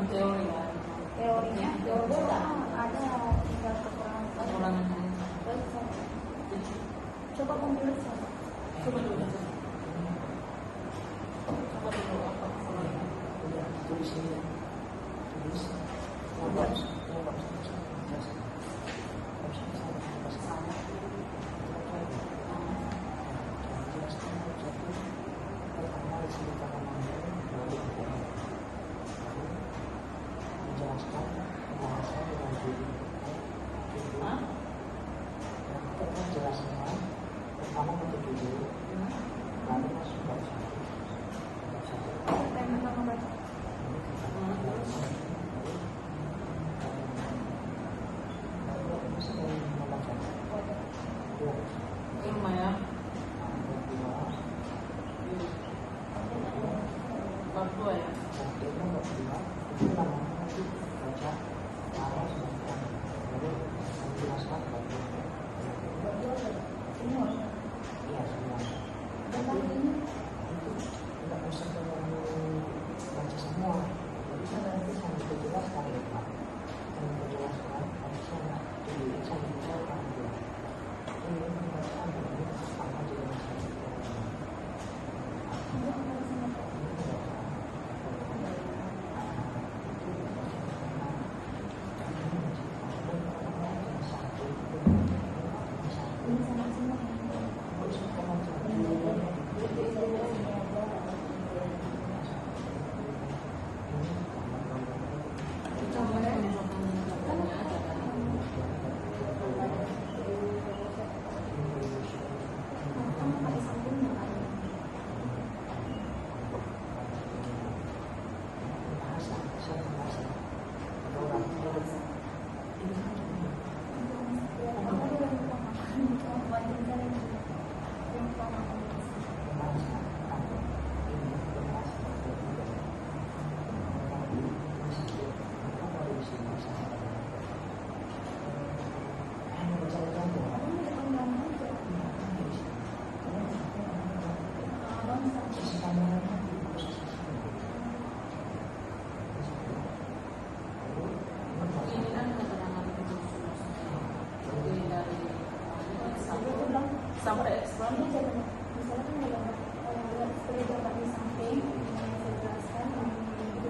teori ya. Teorinya ada tinggal kekurangan. Coba pembahasan. Coba dulu apa tulis ini. Sama ada ekspor misalnya kan seperti dapat di samping yang saya jelaskan gitu.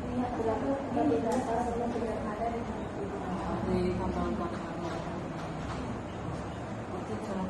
Ini adalah bagi dasar sebelum tidak ada di tambahan belakangnya. Itu cara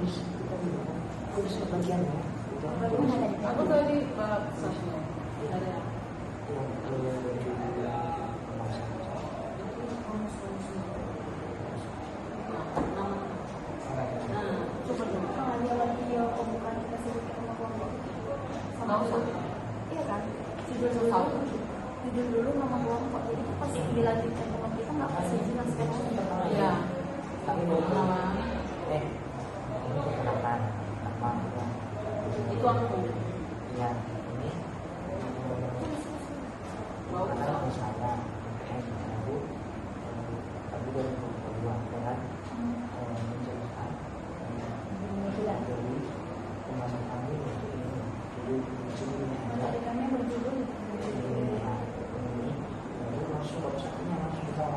tulis kita di mana? Tulis bagiannya. Itu Aku tadi bab satu. Ada. Coba dulu. Dia video pembukaan kasih sama kelompok sama iya kan judul dulu nama kelompok jadi pas dilanjutkan kelompok kita nggak pasti jelas kan Ya. Tapi mau ini perkenalkan nama Itu aku. ya ini Mau karena misalnya baru tapi 2022 dengan menjelaskan dari pembahasan kami yaitu ini jadi di sini ada kami berjudul ini lalu langsung websitenya langsung kita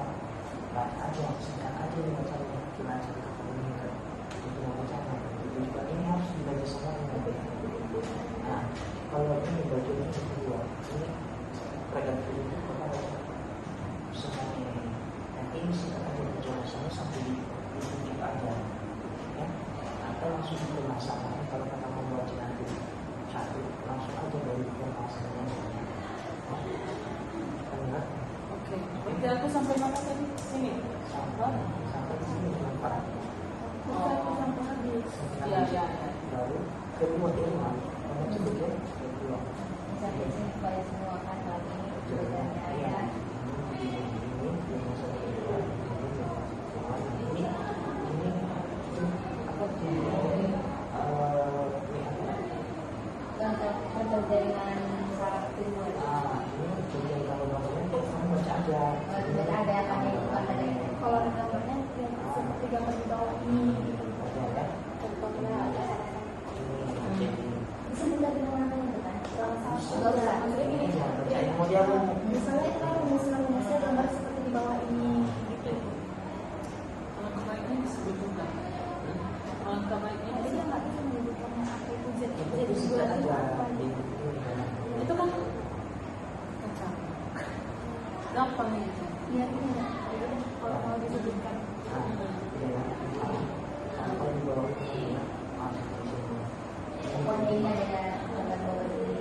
bahas aja singkat aja bacanya cuma cerita komunikan itu bacanya itu juga ini harus dibaca semuanya. Nah kalau ini baca ini kedua ini predator itu kepada semuanya nanti ini singkat aja penjelasannya sampai di aja ya atau langsung ke masalahnya kalau kita mau baca nanti satu langsung aja dari pembahasannya enggak Oke. Berarti aku sampai mana tadi? Sini. sampai di sini belum parah sampai habis Iya, iya. baru kedua ilmu karena sebutnya kedua sampai sini supaya semua kan lagi jawabannya ya ini masalah kedua ini apa contoh jaringan saraf timbul ini jadi kalau gambarnya kamu baca aja ada kan yang bukan ada kalau ada gambarnya yang seperti gambar di bawah ini baca ya contohnya ada ini bisa minta di mana kan salah satu maksudnya gini ya baca ini modelnya misalnya kalau misalnya gambar seperti di bawah ini gitu Alangkah baiknya disebut juga. Alangkah baiknya jadi dia nggak bisa menyebutkannya apa itu Z itu singkat aja di itu kan kacau. Gampang itu. iya ini ya kalau mau disebutkan sampai di bawah ini pokoknya ini ada gambar bawah ini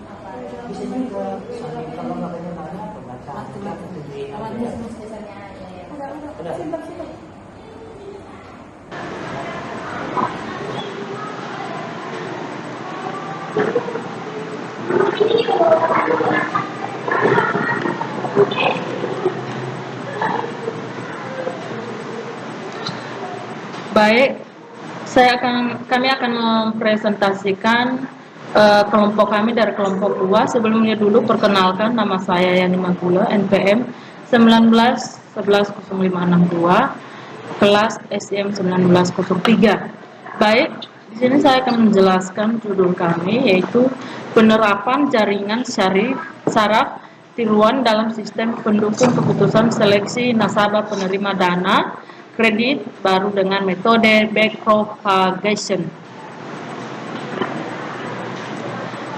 apa bisa juga sampai kalau nggak bagaimana pembacaan kita tujuh bisnis biasanya ada ya udah simpan simpan Baik, kami akan mempresentasikan kelompok kami dari kelompok 2. Sebelumnya dulu perkenalkan nama saya Yani Magula, NPM 19110562, kelas SIM 1903. Baik, di sini saya akan menjelaskan judul kami yaitu penerapan jaringan saraf tiruan dalam sistem pendukung keputusan seleksi nasabah penerima dana kredit baru dengan metode backpropagation.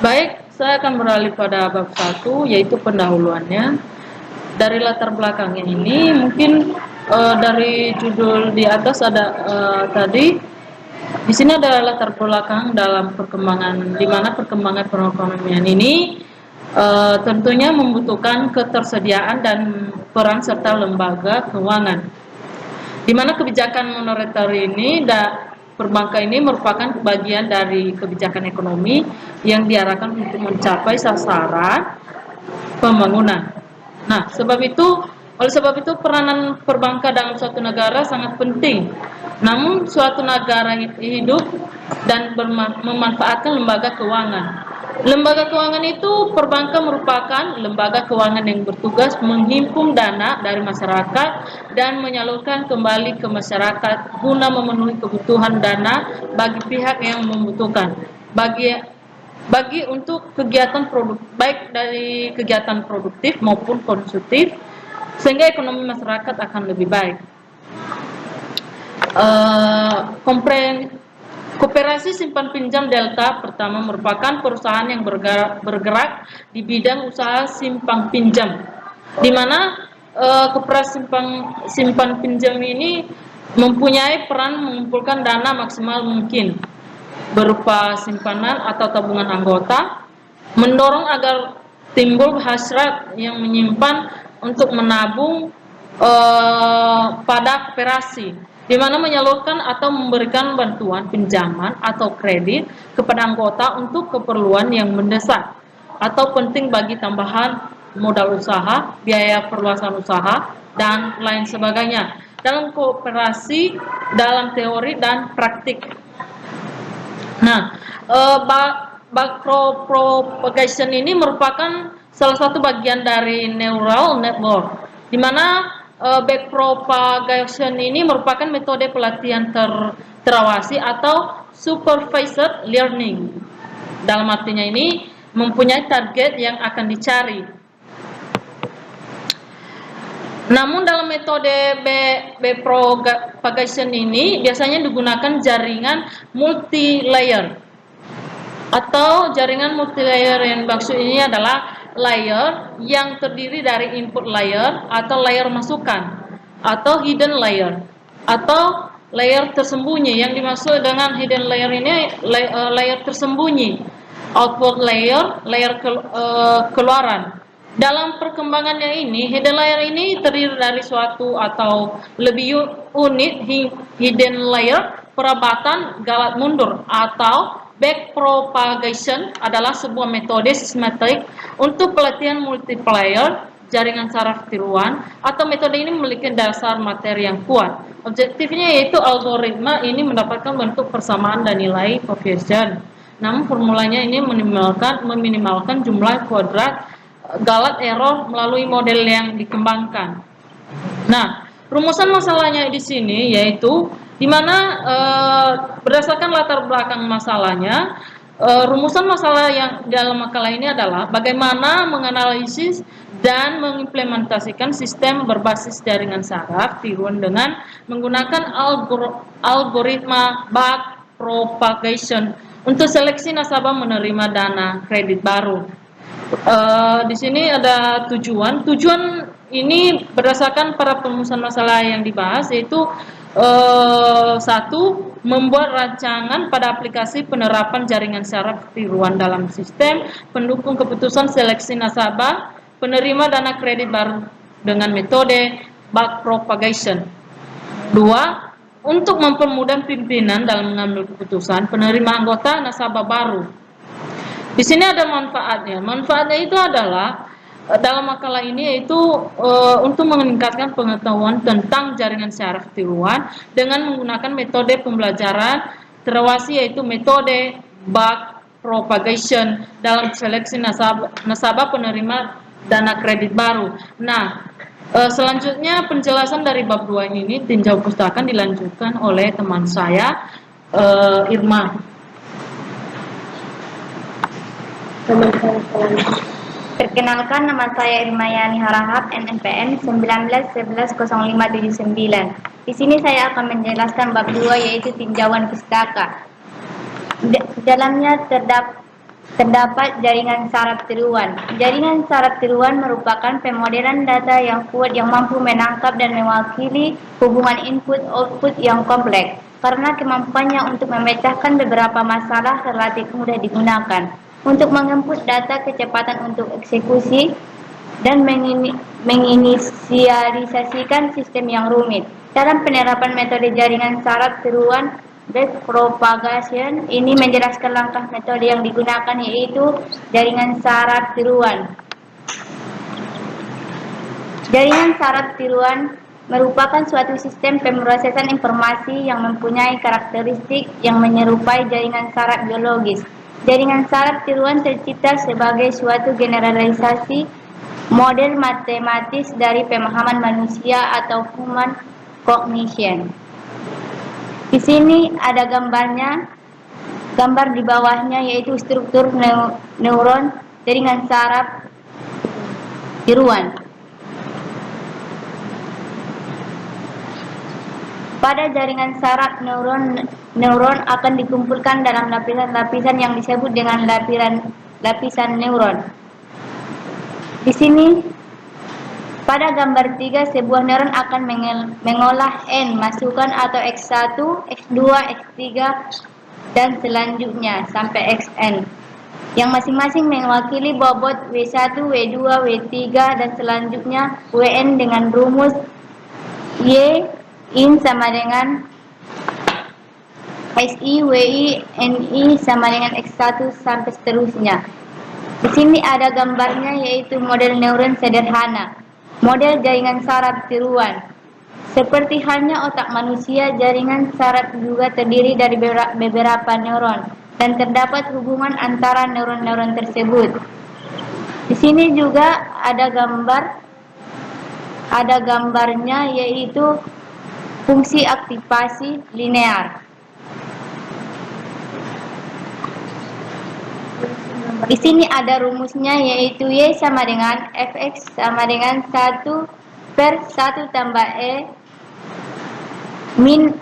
Baik, saya akan beralih pada bab 1 yaitu pendahuluannya. Dari latar belakangnya ini mungkin dari judul di atas ada tadi di sini ada latar belakang dalam perkembangan di mana perkembangan perekonomian ini tentunya membutuhkan ketersediaan dan peran serta lembaga keuangan. Di mana kebijakan moneter ini perbankan ini merupakan bagian dari kebijakan ekonomi yang diarahkan untuk mencapai sasaran pembangunan. Nah, oleh sebab itu peranan perbankan dalam suatu negara sangat penting. Namun suatu negara hidup dan memanfaatkan lembaga keuangan. Lembaga keuangan itu perbankan merupakan lembaga keuangan yang bertugas menghimpun dana dari masyarakat dan menyalurkan kembali ke masyarakat guna memenuhi kebutuhan dana bagi pihak yang membutuhkan. Bagi untuk kegiatan baik dari kegiatan produktif maupun konsumtif sehingga ekonomi masyarakat akan lebih baik. Koperasi Simpan Pinjam Delta pertama merupakan perusahaan yang bergerak di bidang usaha simpan pinjam, di mana koperasi simpan pinjam ini mempunyai peran mengumpulkan dana maksimal mungkin berupa simpanan atau tabungan anggota, mendorong agar timbul hasrat yang menyimpan untuk menabung pada koperasi, di mana menyalurkan atau memberikan bantuan pinjaman atau kredit kepada anggota untuk keperluan yang mendesak atau penting bagi tambahan modal usaha, biaya perluasan usaha, dan lain sebagainya. Dalam kooperasi, dalam teori dan praktik. Nah, backpropagation ini merupakan salah satu bagian dari neural network, di mana backpropagation ini merupakan metode pelatihan terawasi atau supervised learning. Dalam artinya ini mempunyai target yang akan dicari. Namun dalam metode backpropagation ini biasanya digunakan jaringan multi-layer atau jaringan multi-layer. Yang maksud ini adalah layer yang terdiri dari input layer atau layer masukan atau hidden layer atau layer tersembunyi. Yang dimaksud dengan hidden layer ini layer tersembunyi, output layer, layer keluaran. Dalam perkembangannya ini, hidden layer ini terdiri dari suatu atau lebih unit hidden layer. Perabatan galat mundur atau backpropagation adalah sebuah metode sistematik untuk pelatihan multiplayer jaringan saraf tiruan, atau metode ini memiliki dasar materi yang kuat. Objektifnya yaitu algoritma ini mendapatkan bentuk persamaan dan nilai koefisien. Namun formulanya ini meminimalkan jumlah kuadrat galat error melalui model yang dikembangkan. Nah, rumusan masalahnya di sini yaitu di mana berdasarkan latar belakang masalahnya, rumusan masalah yang dalam makalah ini adalah bagaimana menganalisis dan mengimplementasikan sistem berbasis jaringan saraf tiruan dengan menggunakan algoritma backpropagation untuk seleksi nasabah menerima dana kredit baru. Di sini ada tujuan. Tujuan ini berdasarkan para perumusan masalah yang dibahas, yaitu satu, membuat rancangan pada aplikasi penerapan jaringan saraf tiruan dalam sistem pendukung keputusan seleksi nasabah penerima dana kredit baru dengan metode backpropagation. Dua, untuk mempermudah pimpinan dalam mengambil keputusan penerima anggota nasabah baru. Di sini ada manfaatnya. Manfaatnya itu adalah dalam makalah ini yaitu untuk meningkatkan pengetahuan tentang jaringan saraf tiruan dengan menggunakan metode pembelajaran terawasi, yaitu metode backpropagation dalam seleksi nasabah penerima dana kredit baru. Nah, selanjutnya penjelasan dari bab 2 ini tinjau pustaka dilanjutkan oleh teman saya, Irma. Perkenalkan, nama saya Irma Yani Harahap, NPM 19110579. Di sini saya akan menjelaskan bab 2 yaitu tinjauan pustaka. Dalamnya terdapat jaringan saraf tiruan. Jaringan saraf tiruan merupakan pemodelan data yang kuat yang mampu menangkap dan mewakili hubungan input-output yang kompleks. Karena kemampuannya untuk memecahkan beberapa masalah relatif mudah digunakan untuk menginput data, kecepatan untuk eksekusi, dan menginisialisasikan sistem yang rumit. Dalam penerapan metode jaringan saraf tiruan backpropagation ini menjelaskan langkah metode yang digunakan, yaitu jaringan saraf tiruan. Jaringan saraf tiruan merupakan suatu sistem pemrosesan informasi yang mempunyai karakteristik yang menyerupai jaringan saraf biologis. Jaringan saraf tiruan tercipta sebagai suatu generalisasi model matematis dari pemahaman manusia atau human cognition. Di sini ada gambarnya, gambar di bawahnya yaitu struktur neuron jaringan saraf tiruan. Pada jaringan saraf, neuron akan dikumpulkan dalam lapisan-lapisan yang disebut dengan lapisan neuron. Di sini Pada gambar 3, sebuah neuron akan mengolah N masukan atau X1, X2, X3, dan selanjutnya sampai Xn, yang masing-masing mewakili bobot W1, W2, W3, dan selanjutnya Wn dengan rumus Y in sama dengan Si, Wi, Ni sama dengan X1 sampai seterusnya. Di sini ada gambarnya, yaitu model neuron sederhana, model jaringan saraf tiruan. Seperti halnya otak manusia, jaringan saraf juga terdiri dari beberapa neuron dan terdapat hubungan antara neuron-neuron tersebut. Di sini juga ada gambarnya, yaitu fungsi aktivasi linear. Di sini ada rumusnya, yaitu Y sama dengan Fx sama dengan 1 per 1 tambah E min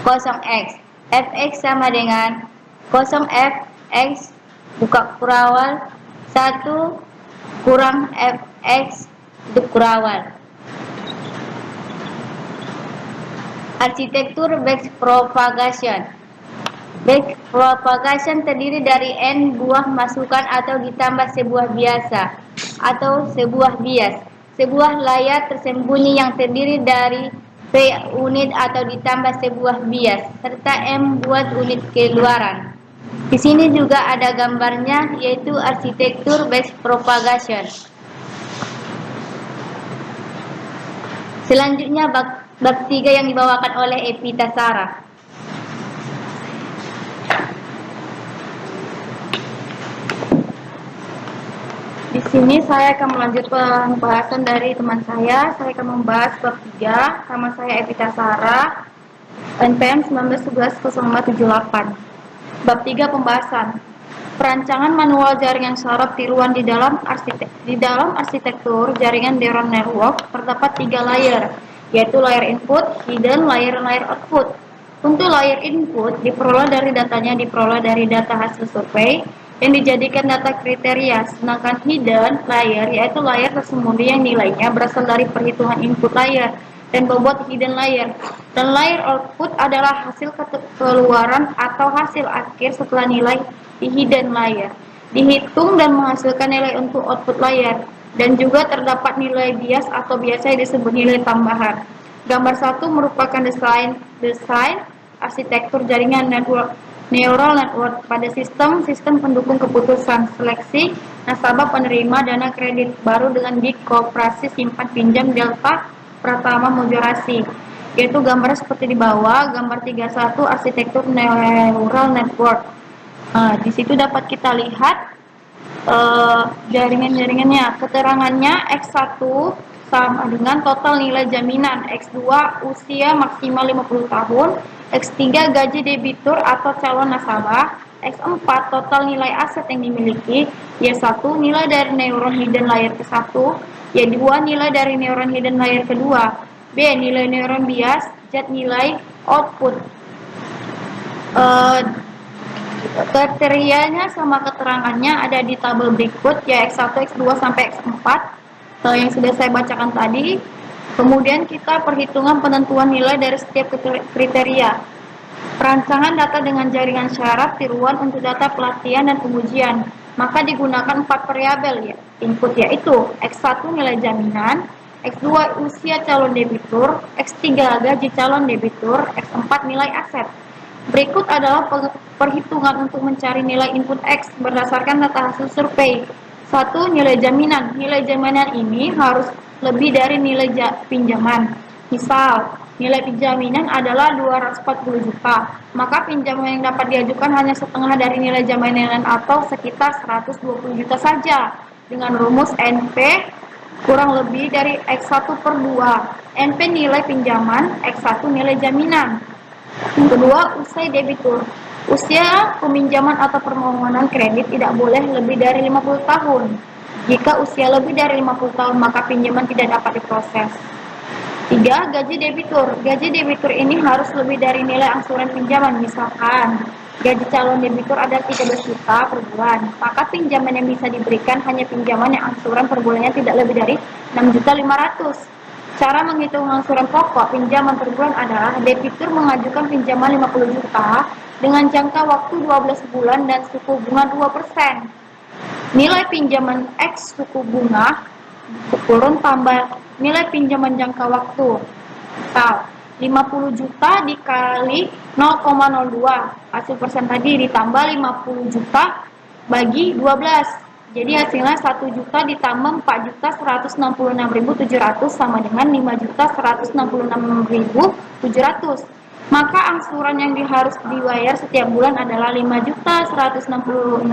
0x. Fx sama dengan 0f x buka kurawal 1 kurang fx tutup kurawal. Arsitektur backpropagation. Backpropagation terdiri dari N buah masukan atau ditambah sebuah biasa atau sebuah bias. Sebuah layar tersembunyi yang terdiri dari P unit atau ditambah sebuah bias serta M buat unit keluaran. Di sini juga ada gambarnya, yaitu arsitektur backpropagation. Selanjutnya bab 3 yang dibawakan oleh Epitasara. Di sini saya akan melanjutkan pembahasan dari teman saya. Saya akan membahas bab 3. Nama saya Epitasara, NPM 1911-0578. Bab 3 pembahasan. Perancangan manual jaringan saraf tiruan di dalam arsitektur jaringan neural network terdapat 3 layer, yaitu layer input, hidden, layer output. Untuk layer input diperoleh dari data hasil survei yang dijadikan data kriteria, sedangkan hidden layer yaitu layer tersembunyi yang nilainya berasal dari perhitungan input layer dan bobot hidden layer. Dan layer output adalah hasil keluaran atau hasil akhir setelah nilai di hidden layer dihitung dan menghasilkan nilai untuk output layer, dan juga terdapat nilai bias atau biasa yang disebut nilai tambahan. Gambar 1 merupakan desain arsitektur jaringan neural network pada sistem pendukung keputusan seleksi nasabah penerima dana kredit baru dengan BIK Koperasi Simpan Pinjam Delta Pratama Mojorasi, yaitu gambar seperti di bawah. Gambar 31 arsitektur neural network. Di situ dapat kita lihat jaringan-jaringannya. Keterangannya X1 sama dengan total nilai jaminan, X2 usia maksimal 50 tahun, X3 gaji debitur atau calon nasabah, X4 total nilai aset yang dimiliki, Y1 nilai dari neuron hidden layer ke-1, Y2 nilai dari neuron hidden layer kedua, B nilai neuron bias, Z nilai output. Kriterianya sama keterangannya ada di tabel berikut, ya X1, X2 sampai X4 yang sudah saya bacakan tadi. Kemudian kita perhitungan penentuan nilai dari setiap kriteria. Perancangan data dengan jaringan syarat tiruan untuk data pelatihan dan pengujian. Maka digunakan 4 variabel ya, input, yaitu X1 nilai jaminan, X2 usia calon debitur, X3 gaji calon debitur, X4 nilai aset. Berikut adalah perhitungan untuk mencari nilai input X berdasarkan data hasil survei. 1. Nilai jaminan. Nilai jaminan ini harus lebih dari nilai pinjaman. Misal, nilai pinjaminan adalah 240 juta, maka pinjaman yang dapat diajukan hanya setengah dari nilai jaminan atau sekitar 120 juta saja. Dengan rumus NP kurang lebih dari X1 per 2. NP nilai pinjaman, X1 nilai jaminan. Yang kedua, usia debitur. Usia peminjaman atau permohonan kredit tidak boleh lebih dari 50 tahun. Jika usia lebih dari 50 tahun, maka pinjaman tidak dapat diproses. 3. Gaji debitur. Gaji debitur ini harus lebih dari nilai angsuran pinjaman. Misalkan, gaji calon debitur adalah 13 juta per bulan, maka pinjaman yang bisa diberikan hanya pinjaman yang angsuran per bulannya tidak lebih dari 6.500.000. Cara menghitung angsuran pokok pinjaman per bulan adalah debitur mengajukan pinjaman 50 juta dengan jangka waktu 12 bulan dan suku bunga 2%. Nilai pinjaman X suku bunga turun tambah nilai pinjaman jangka waktu. Misal 50 juta dikali 0,02, hasil persen tadi ditambah 50 juta bagi 12. Jadi hasilnya 1 juta ditambah 4.166.700 sama dengan 5.166.700. Maka angsuran yang harus dibayar setiap bulan adalah 5.166.700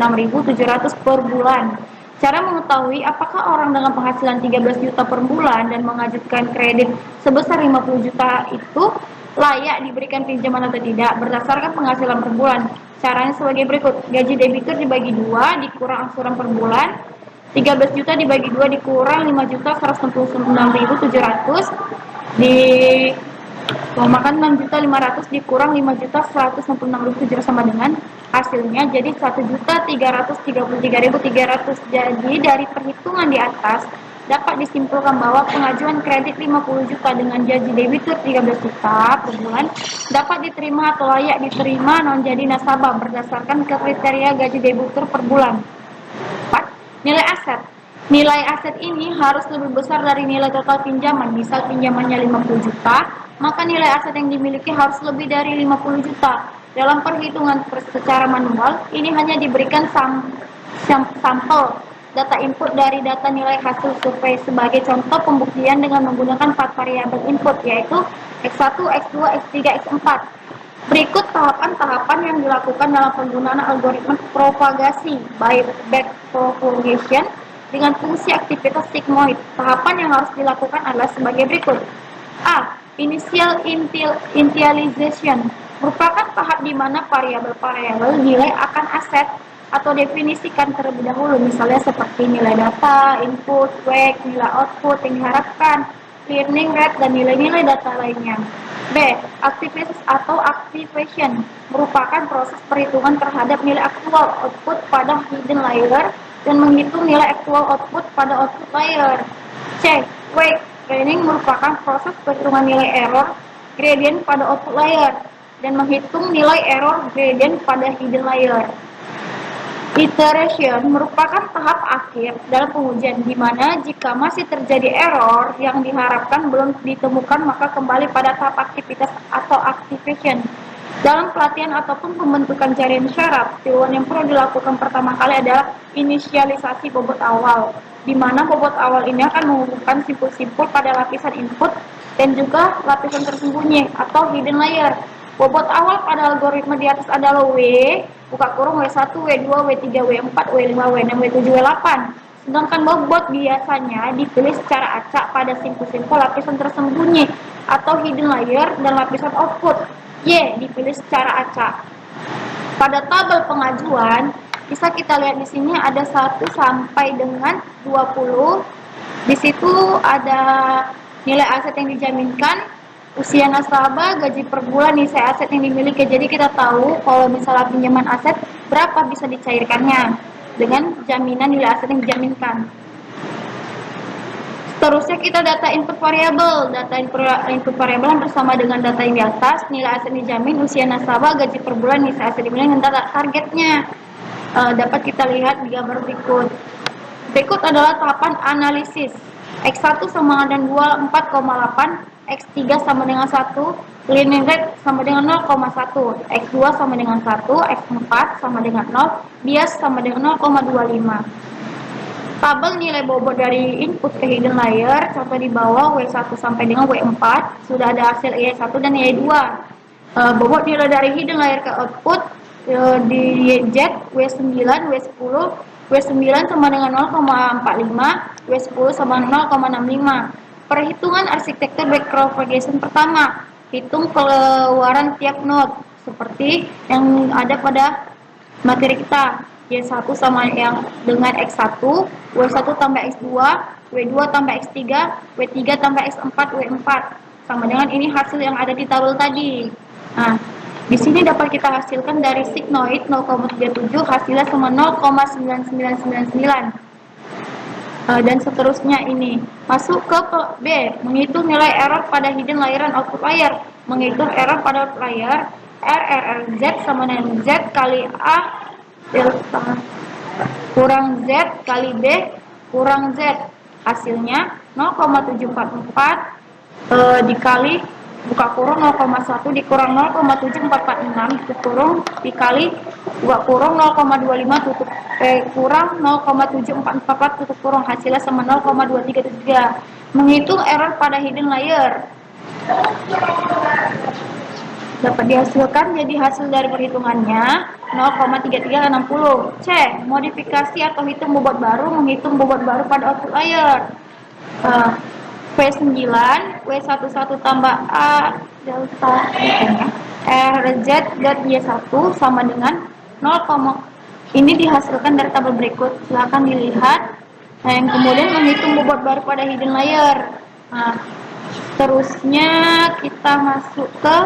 per bulan. Cara mengetahui apakah orang dengan penghasilan 13 juta per bulan dan mengajukan kredit sebesar 50 juta itu layak diberikan pinjaman atau tidak berdasarkan penghasilan per bulan. Caranya sebagai berikut. Gaji debitur dibagi 2 dikurang angsuran per bulan. 13 juta dibagi 2 dikurang 5.169.700 memakan 6.500.000 dikurang 5.166.700 sama dengan hasilnya jadi 1.333.300. Jadi dari perhitungan di atas dapat disimpulkan bahwa pengajuan kredit 50 juta dengan gaji debitur 13 juta per bulan dapat diterima atau layak diterima non-jadi nasabah berdasarkan kriteria gaji debitur per bulan. 4. Nilai aset. Nilai aset ini harus lebih besar dari nilai total pinjaman. Misal pinjamannya 50 juta, maka nilai aset yang dimiliki harus lebih dari 50 juta. Dalam perhitungan secara manual, ini hanya diberikan sampel data input dari data nilai hasil survei sebagai contoh pembuktian dengan menggunakan 4 variabel input, yaitu X1, X2, X3, X4. Berikut tahapan-tahapan yang dilakukan dalam penggunaan algoritma propagasi by backpropagation dengan fungsi aktivitas sigmoid. Tahapan yang harus dilakukan adalah sebagai berikut. A. Initial initialization merupakan tahap di mana variabel-variabel nilai akan aset atau definisikan terlebih dahulu, misalnya seperti nilai data, input, wake, nilai output yang diharapkan, learning rate, dan nilai-nilai data lainnya. B. Activation atau activation merupakan proses perhitungan terhadap nilai aktual output pada hidden layer dan menghitung nilai actual output pada output layer. C. Wake training merupakan proses perhitungan nilai error gradient pada output layer dan menghitung nilai error gradient pada hidden layer. Iteration merupakan tahap akhir dalam pengujian di mana jika masih terjadi error yang diharapkan belum ditemukan maka kembali pada tahap aktivitas atau activation. Dalam pelatihan ataupun pembentukan jaringan syaraf, tiruan yang perlu dilakukan pertama kali adalah inisialisasi bobot awal, di mana bobot awal ini akan mengumumkan simpul-simpul pada lapisan input dan juga lapisan tersembunyi atau hidden layer. Bobot awal pada algoritma di atas adalah W, buka kurung W1, W2, W3, W4, W5, W6, W7, W8. Sedangkan bobot biasanya dipilih secara acak pada simpul-simpul lapisan tersembunyi atau hidden layer dan lapisan output. Y dipilih secara acak. Pada tabel pengajuan, bisa kita lihat di sini ada 1 sampai dengan 20. Di situ ada nilai aset yang dijaminkan, usia nasabah, gaji per bulan, nilai aset yang dimiliki. Jadi kita tahu kalau misalnya pinjaman aset berapa bisa dicairkannya dengan jaminan nilai aset yang dijaminkan. Seterusnya kita data input variabel. Data input variabel yang bersama dengan data yang di atas, nilai aset dijamin, usia nasabah, gaji per bulan, nilai aset dimiliki, dan data targetnya. Dapat kita lihat di gambar berikut. Berikut adalah tahapan analisis. X1 sama dengan 24,8, X3 sama dengan 1, learning rate sama dengan 0,1, X2 sama dengan 1, X4 sama dengan 0, bias sama dengan 0,25. Tabel nilai bobot dari input ke hidden layer, contoh di bawah W1 sampai dengan W4, sudah ada hasil Y1 dan Y2. Bobot nilai dari hidden layer ke output di Z, W9, W10, W9 sama dengan 0,45, W10 sama 0,65. Perhitungan arsitektur backpropagation pertama, hitung keluaran tiap node seperti yang ada pada materi kita. Y1 sama yang dengan X1, W1 tambah X2, W2 tambah X3, W3 tambah X4, W4. Sama dengan ini hasil yang ada di tabel tadi. Nah, Di sini dapat kita hasilkan dari sigmoid 0,37 hasilnya sama 0,9999. Dan seterusnya ini. Masuk ke B, menghitung nilai error pada hidden layer dan output layer. Menghitung error pada output layer, Z sama dengan Z kali A delta kurang Z kali B kurang Z. Hasilnya 0,744 dikali buka kurung 0,1 dikurang 0,7446 tutup kurung dikali buka kurung 0,25 tutup kurang 0,7444 tutup kurung, hasilnya sama 0,2373. Menghitung error pada hidden layer dapat dihasilkan, jadi hasil dari perhitungannya 0,3360. C. Modifikasi atau hitung bobot baru, menghitung bobot baru pada output layer. V9 W11 tambah A delta RZ dan Y1 sama dengan 0, ini dihasilkan dari tabel berikut, silahkan dilihat. Nah, yang kemudian menghitung bobot baru pada hidden layer. Nah, terusnya kita masuk ke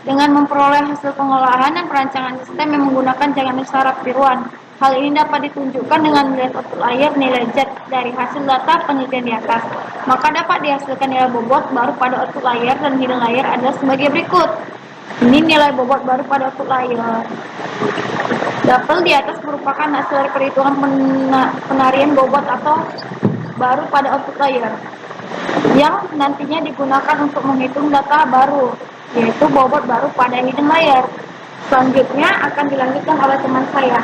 dengan memperoleh hasil pengolahan dan perancangan sistem yang menggunakan jaringan saraf tiruan. Hal ini dapat ditunjukkan dengan melihat output layer nilai Z dari hasil data penelitian di atas. Maka dapat dihasilkan nilai bobot baru pada output layer dan hidden layer adalah sebagai berikut. Ini nilai bobot baru pada output layer. Dapel di atas merupakan hasil dari perhitungan penarian bobot atau baru pada output layer yang nantinya digunakan untuk menghitung data baru, yaitu bobot baru pada hidden layer. Selanjutnya akan dilanjutkan oleh teman saya.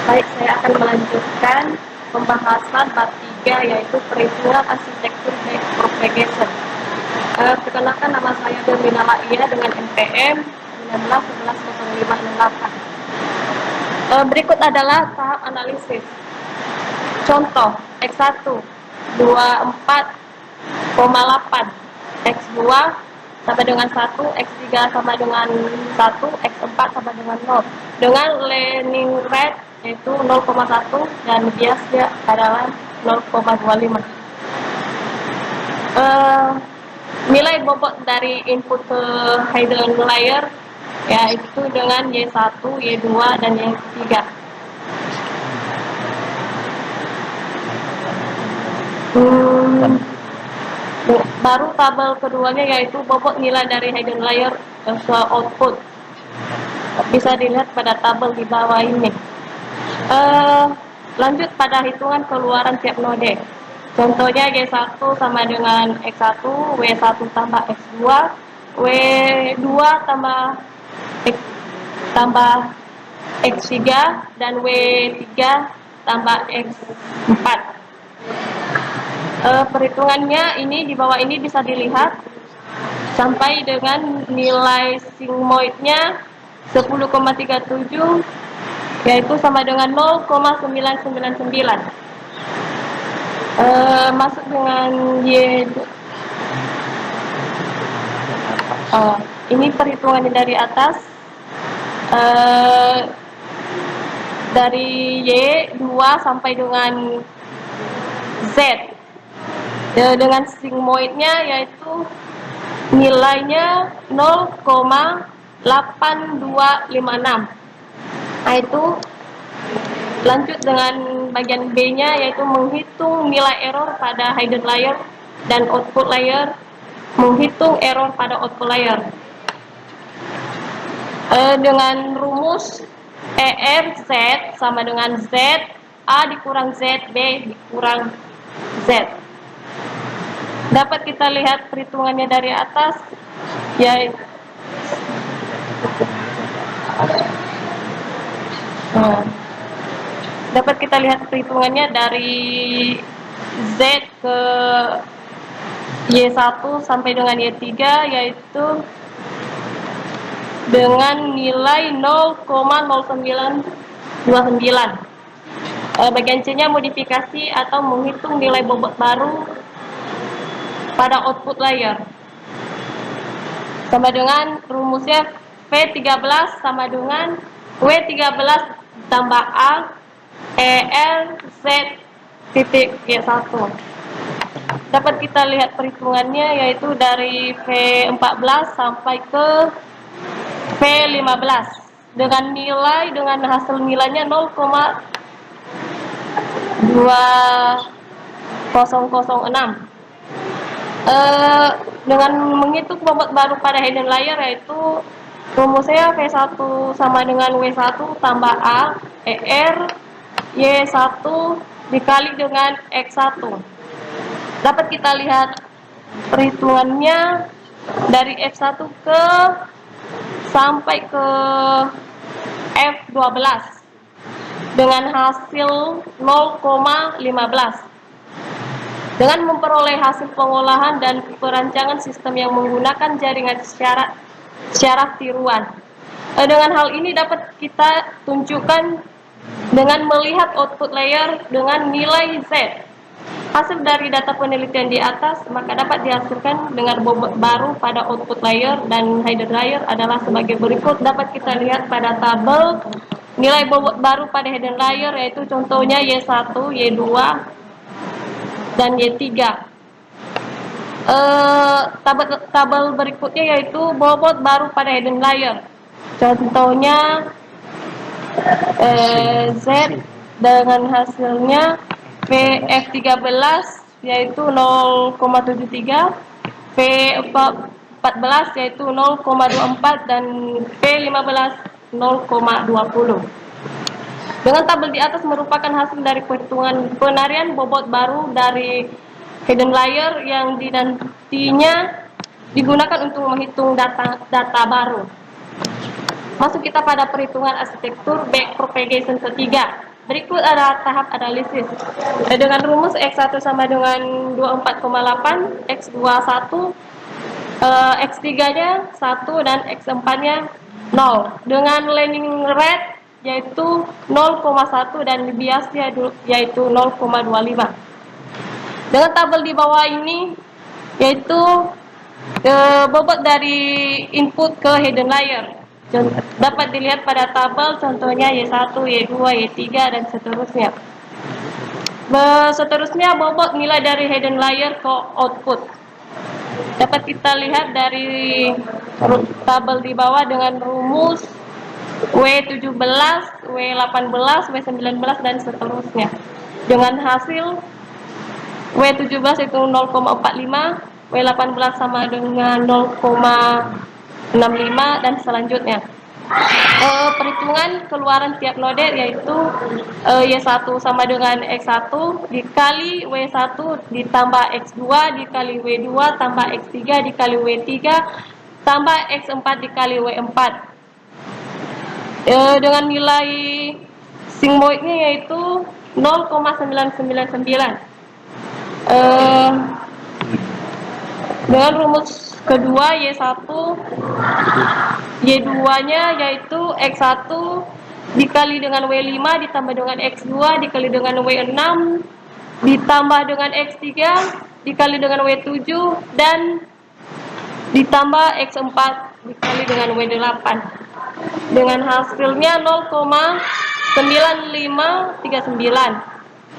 Baik, saya akan melanjutkan pembahasan bab 3, yaitu perhitungan arsitektur propagation. Perkenalkan, nama saya Dermina Laia dengan NPM 19110568. Berikut adalah tahap analisis. Contoh, X1 24,8, X2 sama dengan 1, X3 sama dengan 1, X4 sama dengan 0. Dengan learning rate yaitu 0,1 dan biasnya adalah 0,25. Nilai bobot dari input ke hidden layer yaitu dengan Y1, Y2, dan Y3. Baru tabel keduanya yaitu bobot nilai dari hidden layer ke output. Bisa dilihat pada tabel di bawah ini. Lanjut pada hitungan keluaran tiap node. Contohnya Y1 sama dengan X1, W1 tambah X2, W2 tambah X3, dan W3 tambah X4. Perhitungannya ini di bawah ini bisa dilihat sampai dengan nilai sigmoidnya 10,37 yaitu sama dengan 0,999. Masuk dengan Y. Ini perhitungannya dari atas. Dari Y2 sampai dengan Z. Dengan sigmoidnya yaitu nilainya 0,8256. Nah, itu lanjut dengan bagian B-nya yaitu menghitung nilai error pada hidden layer dan output layer, menghitung error pada output layer. Dengan rumus ERZ sama dengan Z A dikurang Z B dikurang Z. Dapat kita lihat perhitungannya dari atas, yaitu dapat kita lihat perhitungannya dari Z ke Y1 sampai dengan Y3 yaitu dengan nilai 0,0929. Bagian C-nya modifikasi atau menghitung nilai bobot baru pada output layer. Sama dengan rumusnya V13 sama dengan W13 tambah A EL Z titik Y1. dapat kita lihat perhitungannya yaitu dari V14 sampai ke V15 dengan hasil nilainya 0,2006. Dengan menghitung bobot baru pada hidden layer yaitu rumusnya V1 sama dengan W1 tambah A ER Y1 dikali dengan X1. Dapat kita lihat perhitungannya dari F1 sampai ke F12 dengan hasil 0,15. Dengan memperoleh hasil pengolahan dan perancangan sistem yang menggunakan jaringan syarat tiruan. Dengan hal ini dapat kita tunjukkan dengan melihat output layer dengan nilai Z. Hasil dari data penelitian di atas maka dapat dihasilkan dengan bobot baru pada output layer dan hidden layer adalah sebagai berikut. Dapat kita lihat pada tabel nilai bobot baru pada hidden layer yaitu contohnya Y1, Y2, dan Y3. Tabel berikutnya yaitu bobot baru pada hidden layer. Contohnya Z dengan hasilnya VF13 yaitu 0,73, V14 yaitu 0,24 dan V15 0,20. Dengan tabel di atas merupakan hasil dari perhitungan penarian bobot baru dari hidden layer yang nantinya digunakan untuk menghitung data baru. Masuk kita pada perhitungan arsitektur backpropagation ketiga. Berikut ada tahap analisis. Dengan rumus X1 sama dengan 24,8, X21, X3-nya 1 dan X4-nya 0. Dengan learning rate yaitu 0,1 dan biasnya yaitu 0,25. Dengan tabel di bawah ini yaitu bobot dari input ke hidden layer. Dapat dilihat pada tabel contohnya Y1, Y2, Y3 dan seterusnya. Seterusnya bobot nilai dari hidden layer ke output. Dapat kita lihat dari tabel di bawah dengan rumus W17, W18, W19 dan seterusnya. Dengan hasil W17 itu 0,45, W18 sama dengan 0,65 dan selanjutnya. Perhitungan keluaran tiap node yaitu Y1 sama dengan X1 dikali W1 ditambah X2 dikali W2 tambah X3 dikali W3 tambah X4 dikali W4. Dengan nilai sigmoidnya yaitu 0,999. Dengan rumus kedua Y1 Y2-nya yaitu X1 dikali dengan W5 ditambah dengan X2 dikali dengan W6 ditambah dengan X3 dikali dengan W7 dan ditambah X4 dikali dengan W8. Dengan hasilnya 0,9539.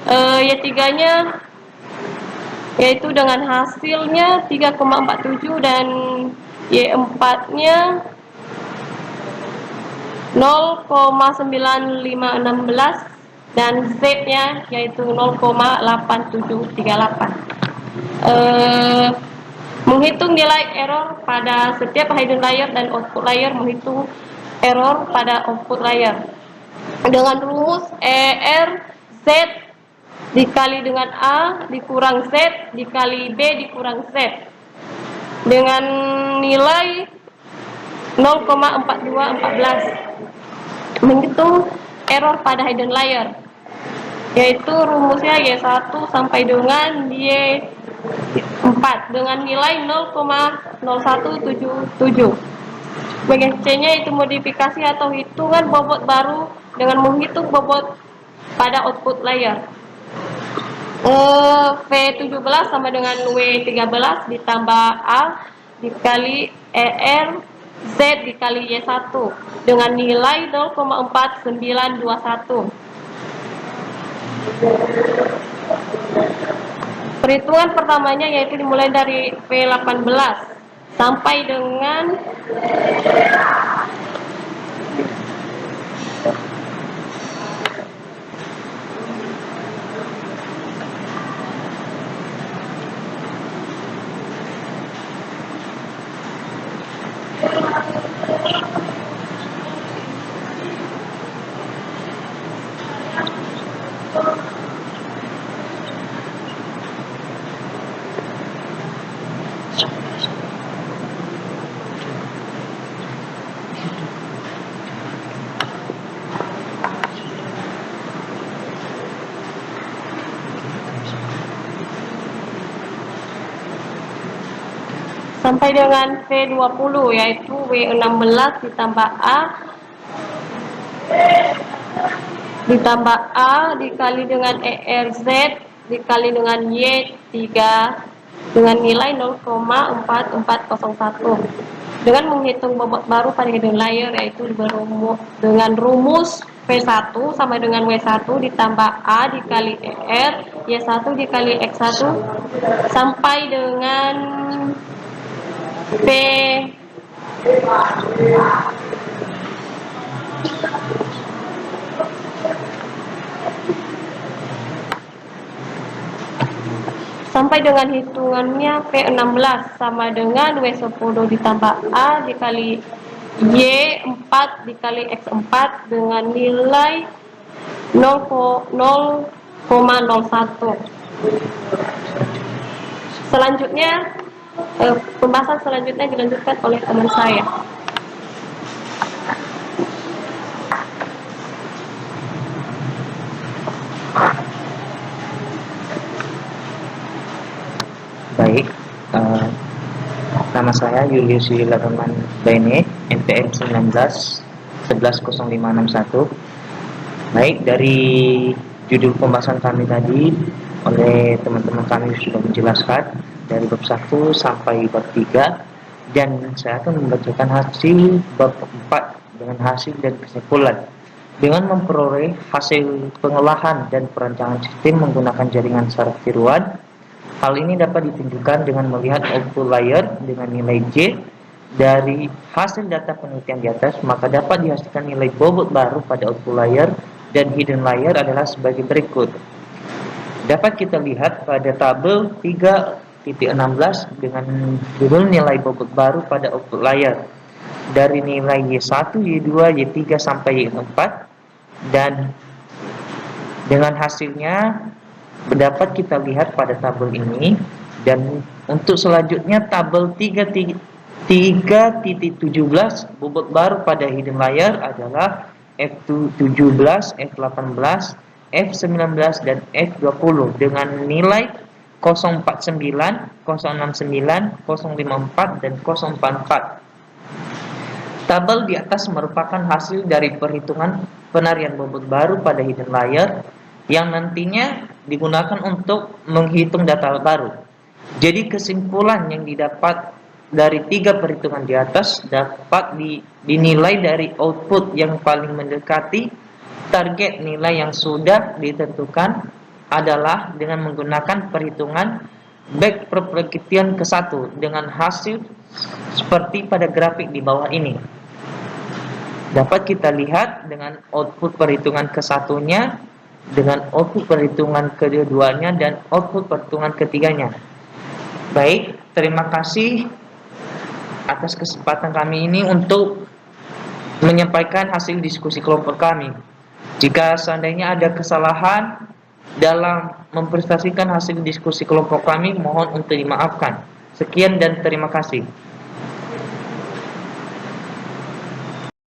Y3-nya yaitu dengan hasilnya 3,47 dan Y4-nya 0,9516 dan Z-nya yaitu 0,8738. Menghitung nilai error pada setiap hidden layer dan output layer, menghitung error pada output layer dengan rumus ER Z dikali dengan A dikurang Z dikali B dikurang Z dengan nilai 0,4214. Menghitung error pada hidden layer yaitu rumusnya Y1 sampai dengan Y4 dengan nilai 0,0177. Bagian C-nya itu modifikasi atau hitungan bobot baru dengan menghitung bobot pada output layer. V17 sama dengan W13 ditambah A dikali ER Z dikali Y1 dengan nilai 0,4921. Perhitungan pertamanya yaitu dimulai dari P18 sampai dengan V20 yaitu W16 ditambah A dikali dengan ERZ dikali dengan Y3 dengan nilai 0,4401 dengan menghitung bobot baru pada hidden layer yaitu dengan rumus P1 sama dengan W1 ditambah A dikali ER Y1 dikali X1 sampai dengan P sampai dengan hitungannya P16 sama dengan W10 ditambah A dikali Y4 dikali X4 dengan nilai 0,01. Selanjutnya pembahasan selanjutnya dilanjutkan oleh teman saya. Baik, nama saya Julius Lageman Baine, NPM 19 110561. Baik, dari judul pembahasan kami tadi oleh teman-teman kami sudah menjelaskan dari bab 1 sampai bab 3, dan saya akan membacakan hasil bab 4 dengan hasil dan kesimpulan. Dengan memperoleh hasil pengolahan dan perancangan sistem menggunakan jaringan syarat tiruan, hal ini dapat ditunjukkan dengan melihat output layer dengan nilai J dari hasil data penelitian di atas, maka dapat dihasilkan nilai bobot baru pada output layer dan hidden layer adalah sebagai berikut. Dapat kita lihat pada tabel 3.16 dengan judul nilai bobot baru pada output layer dari nilai Y1, Y2, Y3 sampai Y4, dan dengan hasilnya dapat kita lihat pada tabel ini. Dan untuk selanjutnya tabel 3.17 bobot baru pada hidden layer adalah F17, F18, F19 dan F20 dengan nilai 049, 069, 054 dan 044. Tabel di atas merupakan hasil dari perhitungan penarian bobot baru pada hidden layer yang nantinya digunakan untuk menghitung data baru. Jadi kesimpulan yang didapat dari 3 perhitungan di atas dapat dinilai dari output yang paling mendekati target nilai yang sudah ditentukan adalah dengan menggunakan perhitungan back propagation ke-1 dengan hasil seperti pada grafik di bawah ini. Dapat kita lihat dengan output perhitungan ke-1-nya, dengan output perhitungan keduanya, dan output perhitungan ketiganya. Baik, terima kasih atas kesempatan kami ini untuk menyampaikan hasil diskusi kelompok kami. Jika seandainya ada kesalahan dalam mempresentasikan hasil diskusi kelompok kami, mohon untuk dimaafkan. Sekian dan terima kasih.